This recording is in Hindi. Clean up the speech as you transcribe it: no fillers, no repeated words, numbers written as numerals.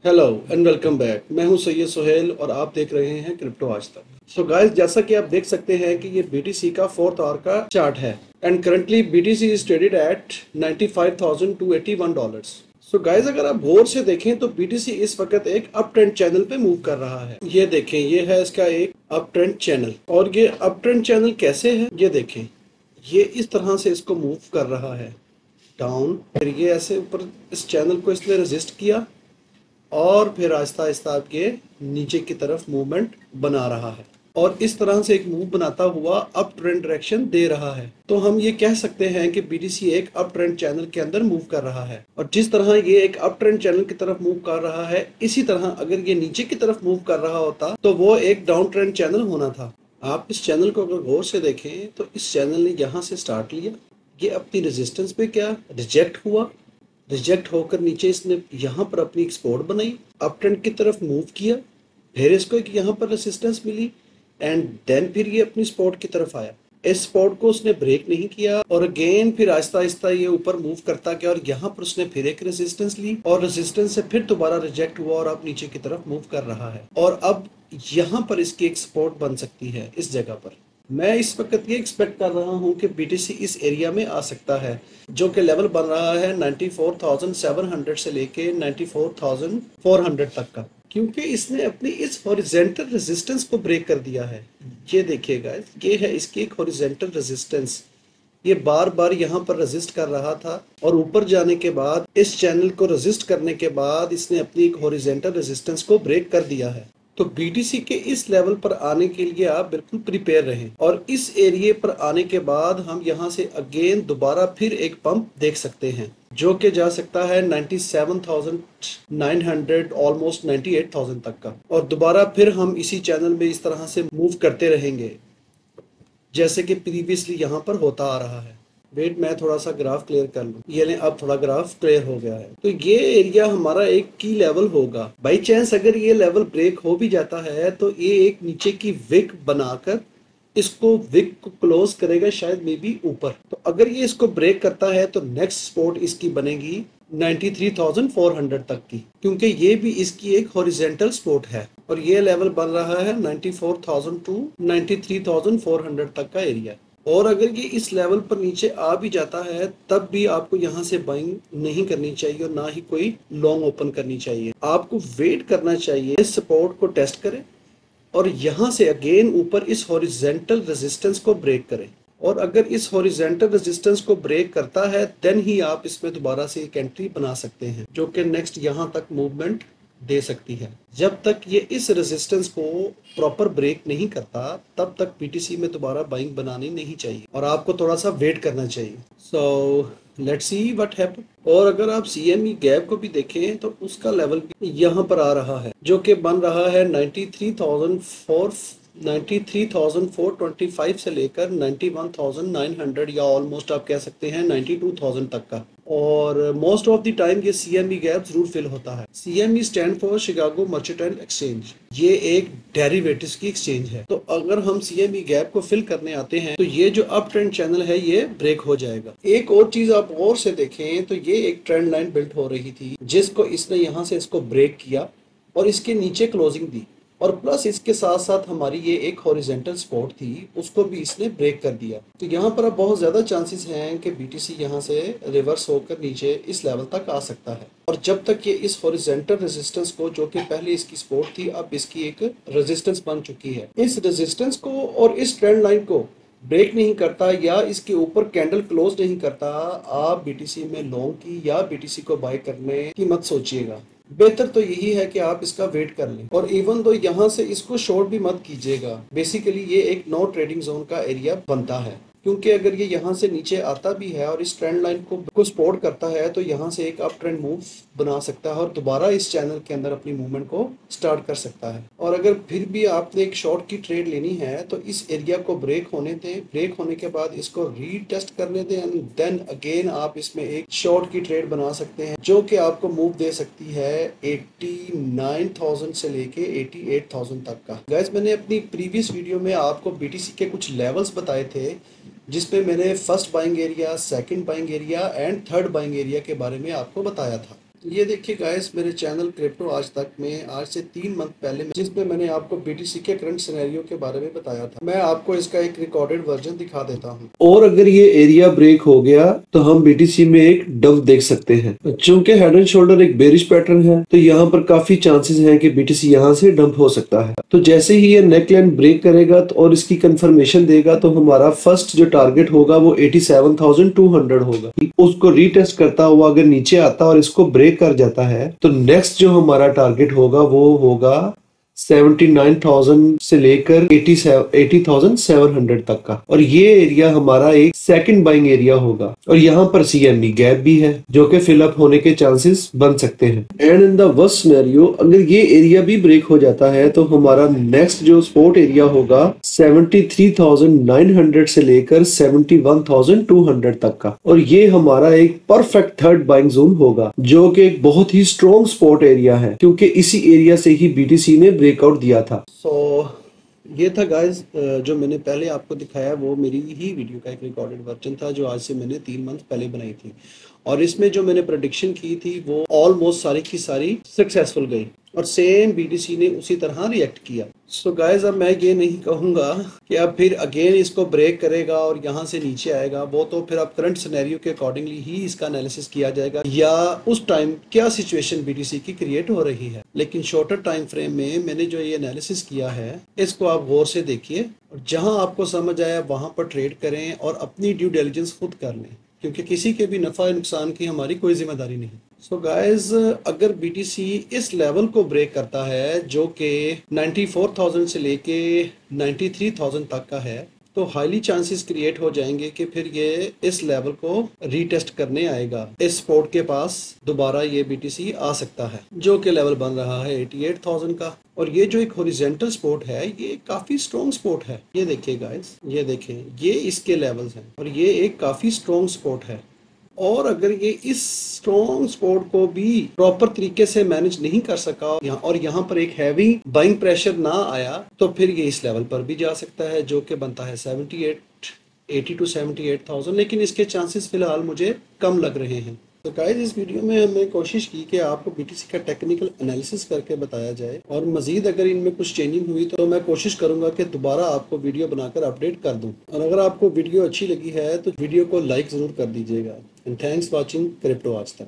Hello and welcome back. मैं हूं सैयद सुहेल और आप देख रहे हैं क्रिप्टो आज तक। सो गाइस, जैसा कि आप देख सकते हैं कि ये बीटीसी का फोर्थ आवर का चार्ट है and currently BTC is traded at $95,281। So guys, अगर आप गौर से देखें तो बीटीसी इस वक्त एक अप ट्रेंड चैनल पे मूव कर रहा है। ये देखें, ये है इसका एक अप ट्रेंड चैनल। और ये अप ट्रेंड चैनल कैसे है ये देखें। ये इस तरह से इसको मूव कर रहा है डाउन, फिर ये ऐसे ऊपर इस चैनल को इसने रेजिस्ट किया और फिर आहिस्ता आहिस्ता आपके नीचे की तरफ मूवमेंट बना रहा है और इस तरह से एक मूव बनाता हुआ अप ट्रेंड डायरेक्शन दे रहा है। तो हम ये कह सकते हैं कि बीटीसी एक अप ट्रेंड चैनल के अंदर मूव कर रहा है। और जिस तरह ये एक अप ट्रेंड चैनल की तरफ मूव कर रहा है, इसी तरह अगर ये नीचे की तरफ मूव कर रहा होता तो वो एक डाउन ट्रेंड चैनल होना था। आप इस चैनल को अगर गौर से देखें तो इस चैनल ने यहाँ से स्टार्ट लिया, ये अपनी रेजिस्टेंस पे क्या रिजेक्ट हुआ, रिजेक्ट होकर नीचे इसने यहाँ पर अपनी एक सपोर्ट बनाई, अप ट्रेंड की तरफ मूव किया, फिर इसको एक यहाँ पर रेसिस्टेंस मिली एंड देन फिर ये अपनी सपोर्ट की तरफ आया। इस सपोर्ट को उसने ब्रेक नहीं किया और अगेन फिर आहिस्ता आहिस्ता ये ऊपर मूव करता गया और यहाँ पर उसने फिर एक रेजिस्टेंस ली और रेजिस्टेंस से फिर दोबारा रिजेक्ट हुआ और अब नीचे की तरफ मूव कर रहा है। और अब यहाँ पर इसकी एक सपोर्ट बन सकती है इस जगह पर। मैं इस वक्त ये एक्सपेक्ट कर रहा हूँ कि बीटीसी इस एरिया में आ सकता है, जो कि लेवल बन रहा है 94,700 से लेके 94,400 तक का, क्योंकि इसने अपनी इस हॉरिजेंटल रेजिस्टेंस को ब्रेक कर दिया है। ये देखिएगा, ये है इसकी एक हॉरिजेंटल रेजिस्टेंस। ये बार बार यहाँ पर रेजिस्ट कर रहा था और ऊपर जाने के बाद इस चैनल को रेजिस्ट करने के बाद इसने अपनी एक हॉरिजेंटल रेजिस्टेंस को ब्रेक कर दिया है। तो बीटीसी के इस लेवल पर आने के लिए आप बिल्कुल प्रिपेयर रहें और इस एरिया पर आने के बाद हम यहाँ से अगेन दोबारा फिर एक पंप देख सकते हैं, जो कि जा सकता है 97,900 ऑलमोस्ट 98,000 तक का। और दोबारा फिर हम इसी चैनल में इस तरह से मूव करते रहेंगे जैसे कि प्रीवियसली यहाँ पर होता आ रहा है। वेट, मैं थोड़ा सा ग्राफ क्लियर कर लूँ। ये ले, अब थोड़ा ग्राफ क्लियर हो गया है। तो ये एरिया हमारा एक की लेवल होगा। बाई चांस अगर ये लेवल ब्रेक हो भी जाता है तो ये एक नीचे की विक बनाकर इसको विक को क्लोज करेगा, शायद मे बी ऊपर। तो अगर ये इसको ब्रेक करता है तो नेक्स्ट सपोर्ट इसकी बनेगी 93,400 तक की, क्योंकि ये भी इसकी एक हॉरिजेंटल सपोर्ट है। और ये लेवल बन रहा है 94,000 टू 93,400 तक का एरिया। और अगर ये इस लेवल पर नीचे आ भी जाता है तब भी आपको यहाँ से बाइंग नहीं करनी चाहिए और ना ही कोई लॉन्ग ओपन करनी चाहिए। आपको वेट करना चाहिए, इस सपोर्ट को टेस्ट करें और यहाँ से अगेन ऊपर इस हॉरिजेंटल रेजिस्टेंस को ब्रेक करें। और अगर इस हॉरिजेंटल रेजिस्टेंस को ब्रेक करता है देन ही आप इसमें दोबारा से एक एंट्री बना सकते हैं, जो कि नेक्स्ट यहाँ तक मूवमेंट दे सकती है। जब तक ये इस रेजिस्टेंस को प्रॉपर ब्रेक नहीं करता तब तक बीटीसी में दोबारा बाइंग बनानी नहीं चाहिए और आपको थोड़ा सा वेट करना चाहिए। So let's see what happen. और अगर आप सीएमई गैप को भी देखें तो उसका लेवल भी यहाँ पर आ रहा है, जो कि बन रहा है 93,425 से लेकर 91,900 या ऑलमोस्ट आप कह सकते हैं 92,000 तक का। और मोस्ट ऑफ द टाइम ये सीएमई गैप जरूर फिल होता है। CME stand for Chicago mercantile exchange. ये एक डेरिवेटिव्स की एक्सचेंज है। तो अगर हम सीएमई गैप को फिल करने आते हैं तो ये जो अप ट्रेंड चैनल है ये ब्रेक हो जाएगा। एक और चीज आप और से देखें तो ये एक ट्रेंड लाइन बिल्ड हो रही थी जिसको इसने यहाँ से इसको ब्रेक किया और इसके नीचे क्लोजिंग दी, और प्लस इसके साथ साथ हमारी ये एक हॉरिजेंटल सपोर्ट थी उसको भी इसने ब्रेक कर दिया। तो यहाँ पर अब बहुत ज्यादा चांसेस हैं कि बीटीसी यहाँ से रिवर्स होकर नीचे इस लेवल तक आ सकता है। और जब तक ये इस हॉरिजेंटल रेजिस्टेंस को, जो कि पहले इसकी सपोर्ट थी अब इसकी एक रेजिस्टेंस बन चुकी है, इस रेजिस्टेंस को और इस ट्रेंड लाइन को ब्रेक नहीं करता या इसके ऊपर कैंडल क्लोज नहीं करता, आप बीटीसी में लॉन्ग की या बीटीसी को बाय करने की मत सोचिएगा। बेहतर तो यही है कि आप इसका वेट कर लें और इवन दो यहाँ से इसको शॉर्ट भी मत कीजिएगा। बेसिकली ये एक नो ट्रेडिंग जोन का एरिया बनता है, क्योंकि अगर ये यहाँ से नीचे आता भी है और इस ट्रेंड लाइन को सपोर्ट करता है तो यहाँ से एक अप ट्रेंड मूव बना सकता है और दोबारा इस चैनल के अंदर अपनी मूवमेंट को स्टार्ट कर सकता है। और अगर फिर भी आपने एक शॉर्ट की ट्रेड लेनी है तो इस एरिया को ब्रेक होने दें, ब्रेक होने के बाद इसको रीटेस्ट करने दें एंड देन अगेन आप इसमें एक शॉर्ट की ट्रेड बना सकते हैं, जो कि आपको मूव दे सकती है 89,000 से लेके 88,000 तक का। गाइस, मैंने अपनी प्रीवियस वीडियो में आपको बीटीसी के कुछ लेवल्स बताए थे जिसपे मैंने first buying area, second buying area and third buying area के बारे में आपको बताया था। ये देखिए गाइस, मेरे चैनल क्रिप्टो आज तक में आज से 3 मंथ पहले जिसमें मैंने आपको बीटीसी के करंट सिनेरियो के बारे में बताया था, मैं आपको इसका एक रिकॉर्डेड वर्जन दिखा देता हूँ। और अगर ये एरिया ब्रेक हो गया तो हम बीटीसी में एक डव देख सकते हैं। चूंकि हेड एंड शोल्डर एक बेरिश पैटर्न है तो यहाँ पर काफी चांसेस हैं कि बीटीसी यहाँ से डंप हो सकता है। तो जैसे ही ये नेकलाइन ब्रेक करेगा तो और इसकी कंफर्मेशन देगा तो हमारा फर्स्ट जो टारगेट होगा वो 87,200 होगा। उसको रीटेस्ट करता हुआ अगर नीचे आता और इसको ब्रेक कर जाता है तो नेक्स्ट जो हमारा टारगेट होगा वो होगा 79,000 से लेकर 80,700 तक का। और ये एरिया हमारा एक सेकंड बाइंग एरिया होगा और यहाँ पर सीएमई गैप भी है जो कि फिलअप होने के चांसेस बन सकते हैं। And in the worst scenario अगर ये एरिया भी ब्रेक हो जाता है तो हमारा नेक्स्ट जो सपोर्ट एरिया होगा 73,900 से लेकर 71,200 तक का। और ये हमारा एक परफेक्ट थर्ड बाइंग जोन होगा जो कि एक बहुत ही स्ट्रॉन्ग सपोर्ट एरिया है क्योंकि इसी एरिया से ही बीटीसी ने ब्रेकआउट दिया था। ये था गाइस, जो मैंने पहले आपको दिखाया वो मेरी ही वीडियो का एक रिकॉर्डेड वर्जन था जो आज से मैंने 3 मंथ पहले बनाई थी। और इसमें जो मैंने प्रेडिक्शन की थी वो ऑलमोस्ट सारी की सारी सक्सेसफुल गई और सेम बीटीसी ने उसी तरह रिएक्ट किया। सो गाइस, अब मैं ये नहीं कहूँगा कि अब फिर अगेन इसको ब्रेक करेगा और यहाँ से नीचे आएगा। वो तो फिर अब करंट सिनेरियो के अकॉर्डिंगली ही इसका एनालिसिस किया जाएगा या उस टाइम क्या सिचुएशन बीटीसी की क्रिएट हो रही है। लेकिन शॉर्टर टाइम फ्रेम में मैंने जो ये एनालिसिस किया है इसको आप गौर से देखिए और जहाँ आपको समझ आया वहाँ पर ट्रेड करें और अपनी ड्यू डिलिजेंस खुद कर लें क्योंकि किसी के भी नफा नुकसान की हमारी कोई जिम्मेदारी नहीं। सो गाइस, अगर बीटीसी इस लेवल को ब्रेक करता है जो कि 94,000 से लेके 93,000 तक का है तो हाईली चांसेस क्रिएट हो जाएंगे कि फिर ये इस लेवल को रीटेस्ट करने आएगा। इस सपोर्ट के पास दोबारा ये बीटीसी आ सकता है जो कि लेवल बन रहा है 88,000 का। और ये जो एक हॉरिजॉन्टल सपोर्ट है ये काफी स्ट्रॉन्ग सपोर्ट है। ये देखिए गाइस, ये देखें, ये इसके लेवल्स हैं और ये एक काफी स्ट्रॉन्ग सपोर्ट है। और अगर ये इस स्ट्रॉन्ग सपोर्ट को भी प्रॉपर तरीके से मैनेज नहीं कर सका और यहाँ पर एक हैवी बाइंग प्रेशर ना आया तो फिर ये इस लेवल पर भी जा सकता है जो कि बनता है 80 to 78,000। लेकिन इसके चांसेस फिलहाल मुझे कम लग रहे हैं। तो गाइस, इस वीडियो में हमने कोशिश की कि आपको बीटीसी का टेक्निकल एनालिसिस करके बताया जाए और मजीद अगर इनमें कुछ चेंजिंग हुई तो मैं कोशिश करूंगा कि दोबारा आपको वीडियो बनाकर अपडेट कर दूं। और अगर आपको वीडियो अच्छी लगी है तो वीडियो को लाइक ज़रूर कर दीजिएगा। एंड थैंक्स वॉचिंग क्रिप्टो आज तक।